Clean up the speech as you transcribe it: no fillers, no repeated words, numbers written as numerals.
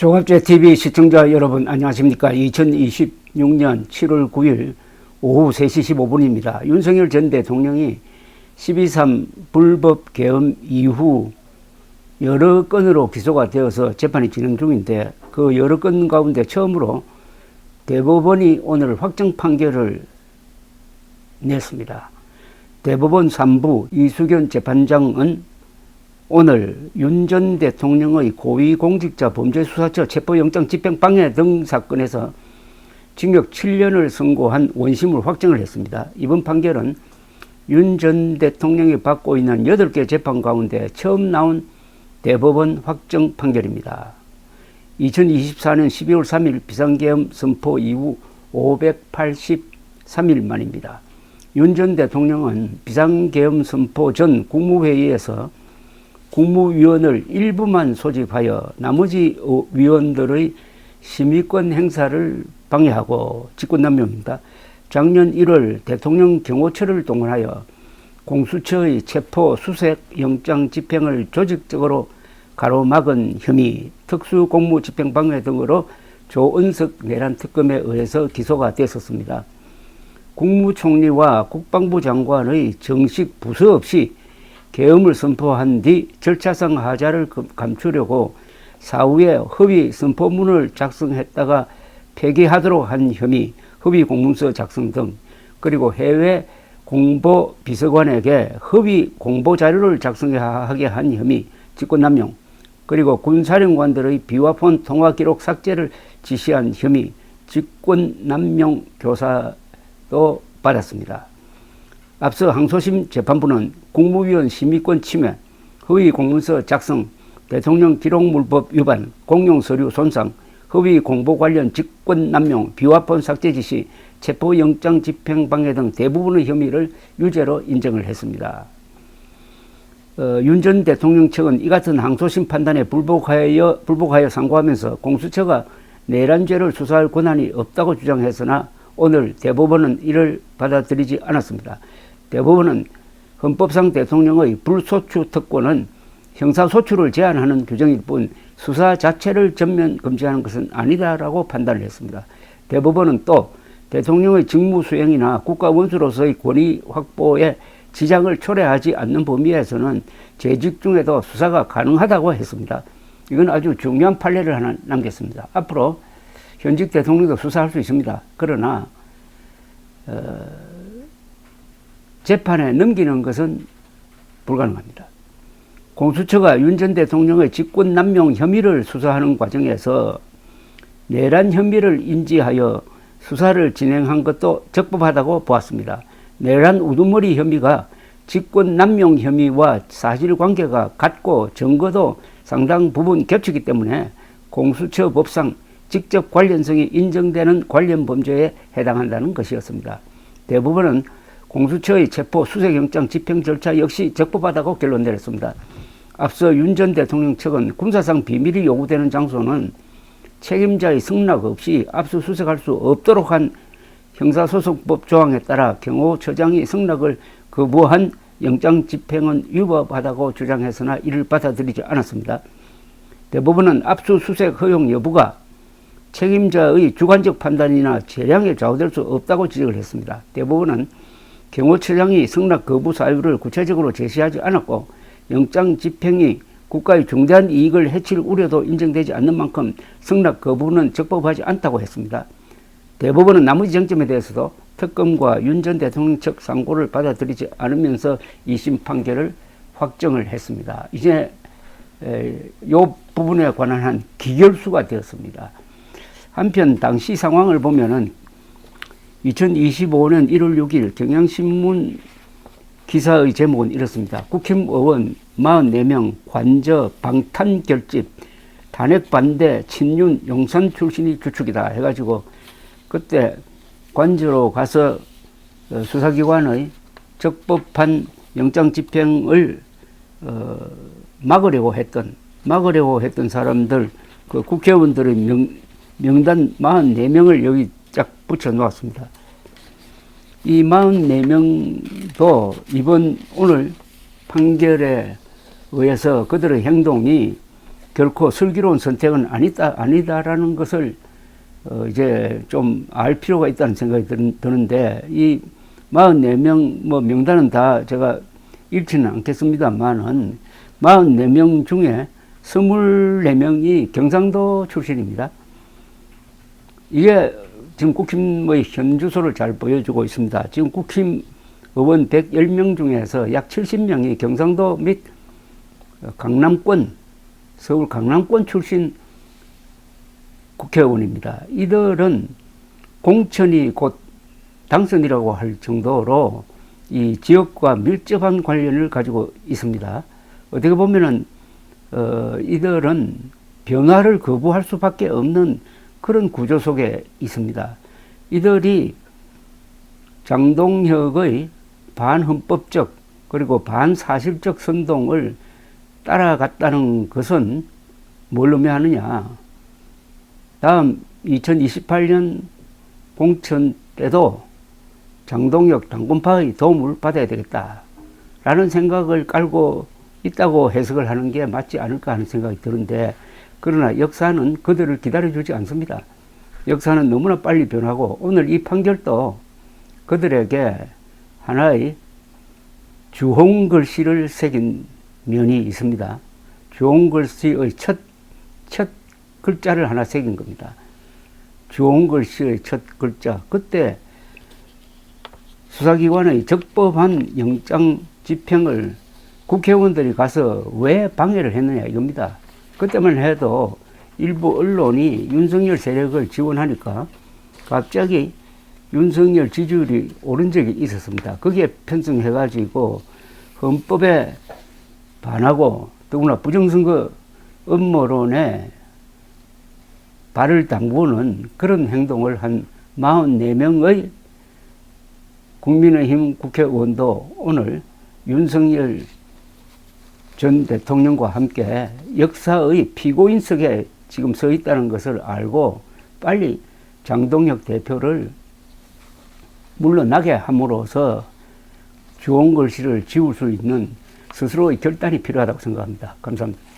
종합제TV 시청자 여러분 안녕하십니까. 2026년 7월 9일 오후 3시 15분입니다. 윤석열 전 대통령이 12.3 불법 계엄 이후 여러 건으로 기소가 되어서 재판이 진행 중인데, 그 여러 건 가운데 처음으로 대법원이 오늘 확정 판결을 냈습니다. 대법원 3부 이수견 재판장은 오늘 윤 전 대통령의 고위공직자 범죄수사처 체포영장 집행방해 등 사건에서 징역 7년을 선고한 원심을 확정을 했습니다. 이번 판결은 윤 전 대통령이 받고 있는 8개 재판 가운데 처음 나온 대법원 확정 판결입니다. 2024년 12월 3일 비상계엄 선포 이후 583일 만입니다. 윤 전 대통령은 비상계엄 선포 전 국무회의에서 국무위원을 일부만 소집하여 나머지 위원들의 심의권 행사를 방해하고 직권남용입니다. 작년 1월 대통령 경호처를 동원하여 공수처의 체포 수색 영장 집행을 조직적으로 가로막은 혐의, 특수공무집행방해 등으로 조은석 내란 특검에 의해서 기소가 됐었습니다. 국무총리와 국방부 장관의 정식 부서 없이 계엄을 선포한 뒤 절차상 하자를 감추려고 사후에 허위 선포문을 작성했다가 폐기하도록 한 혐의, 허위 공문서 작성 등, 그리고 해외 공보 비서관에게 허위 공보 자료를 작성하게 한 혐의, 직권남용, 그리고 군사령관들의 비화폰 통화 기록 삭제를 지시한 혐의, 직권남용 교사도 받았습니다. 앞서 항소심 재판부는 국무위원 심의권 침해, 허위 공문서 작성, 대통령 기록물법 위반, 공용서류 손상, 허위 공보 관련 직권남용, 비화폰 삭제 지시, 체포영장 집행방해 등 대부분의 혐의를 유죄로 인정을 했습니다. 윤 전 대통령 측은 이 같은 항소심 판단에 불복하여 상고하면서 공수처가 내란죄를 수사할 권한이 없다고 주장했으나 오늘 대법원은 이를 받아들이지 않았습니다. 대법원은 헌법상 대통령의 불소추 특권은 형사소추를 제한하는 규정일 뿐 수사 자체를 전면 금지하는 것은 아니다라고 판단을 했습니다. 대법원은 또 대통령의 직무수행이나 국가원수로서의 권위 확보에 지장을 초래하지 않는 범위에서는 재직 중에도 수사가 가능하다고 했습니다. 이건 아주 중요한 판례를 하나 남겼습니다. 앞으로 현직 대통령도 수사할 수 있습니다. 그러나 재판에 넘기는 것은 불가능합니다. 공수처가 윤 전 대통령의 직권남용 혐의를 수사하는 과정에서 내란 혐의를 인지하여 수사를 진행한 것도 적법하다고 보았습니다. 내란 우두머리 혐의가 직권남용 혐의와 사실관계가 같고 증거도 상당 부분 겹치기 때문에 공수처 법상 직접 관련성이 인정되는 관련 범죄에 해당한다는 것이었습니다. 대법원은 공수처의 체포 수색영장 집행 절차 역시 적법하다고 결론 내렸습니다. 앞서 윤 전 대통령 측은 군사상 비밀이 요구되는 장소는 책임자의 승낙 없이 압수수색할 수 없도록 한 형사소송법 조항에 따라 경호처장이 승낙을 거부한 영장 집행은 위법하다고 주장했으나 이를 받아들이지 않았습니다. 대법원은 압수수색 허용 여부가 책임자의 주관적 판단이나 재량에 좌우될 수 없다고 지적을 했습니다. 대법원은 경호처장이 승낙 거부 사유를 구체적으로 제시하지 않았고 영장 집행이 국가의 중대한 이익을 해칠 우려도 인정되지 않는 만큼 승낙 거부는 적법하지 않다고 했습니다. 대법원은 나머지 쟁점에 대해서도 특검과 윤 전 대통령 측 상고를 받아들이지 않으면서 2심 판결을 확정을 했습니다. 이제 이 부분에 관한 한 기결수가 되었습니다. 한편 당시 상황을 보면은 2025년 1월 6일 경향신문 기사의 제목은 이렇습니다. 국힘의원 44명 관저 방탄 결집, 탄핵 반대 친윤 용산 출신이 주축이다 해가지고 그때 관저로 가서 수사기관의 적법한 영장 집행을 막으려고 했던 사람들, 그 국회의원들의 명단 44명을 여기 쫙 붙여 놓았습니다. 이 44명도 오늘 판결에 의해서 그들의 행동이 결코 슬기로운 선택은 아니다라는 것을 이제 좀 알 필요가 있다는 생각이 드는데, 이 44명 명단은 다 제가 읽지는 않겠습니다만은 44명 중에 24명이 경상도 출신입니다. 이게 지금 국힘의 현 주소를 잘 보여주고 있습니다. 지금 국힘 의원 110명 중에서 약 70명이 경상도 및 강남권, 서울 강남권 출신 국회의원입니다. 이들은 공천이 곧 당선이라고 할 정도로 이 지역과 밀접한 관련을 가지고 있습니다. 어떻게 보면은 이들은 변화를 거부할 수밖에 없는 그런 구조 속에 있습니다. 이들이 장동혁의 반헌법적 그리고 반사실적 선동을 따라갔다는 것은 뭘 의미하느냐. 다음 2028년 공천 때도 장동혁 당권파의 도움을 받아야 되겠다라는 생각을 깔고 있다고 해석을 하는 게 맞지 않을까 하는 생각이 드는데, 그러나 역사는 그들을 기다려주지 않습니다. 역사는 너무나 빨리 변하고 오늘 이 판결도 그들에게 하나의 주홍글씨를 새긴 면이 있습니다. 주홍글씨의 첫 글자를 하나 새긴 겁니다. 주홍글씨의 첫 글자. 그때 수사기관의 적법한 영장 집행을 국회의원들이 가서 왜 방해를 했느냐 이겁니다. 그때만 해도 일부 언론이 윤석열 세력을 지원하니까 갑자기 윤석열 지지율이 오른 적이 있었습니다. 거기에 편승해가지고 헌법에 반하고 더구나 부정선거 음모론에 발을 담그는 그런 행동을 한 44명의 국민의힘 국회의원도 오늘 윤석열 전 대통령과 함께 역사의 피고인석에 지금 서 있다는 것을 알고 빨리 장동혁 대표를 물러나게 함으로써 주홍글씨를 지울 수 있는 스스로의 결단이 필요하다고 생각합니다. 감사합니다.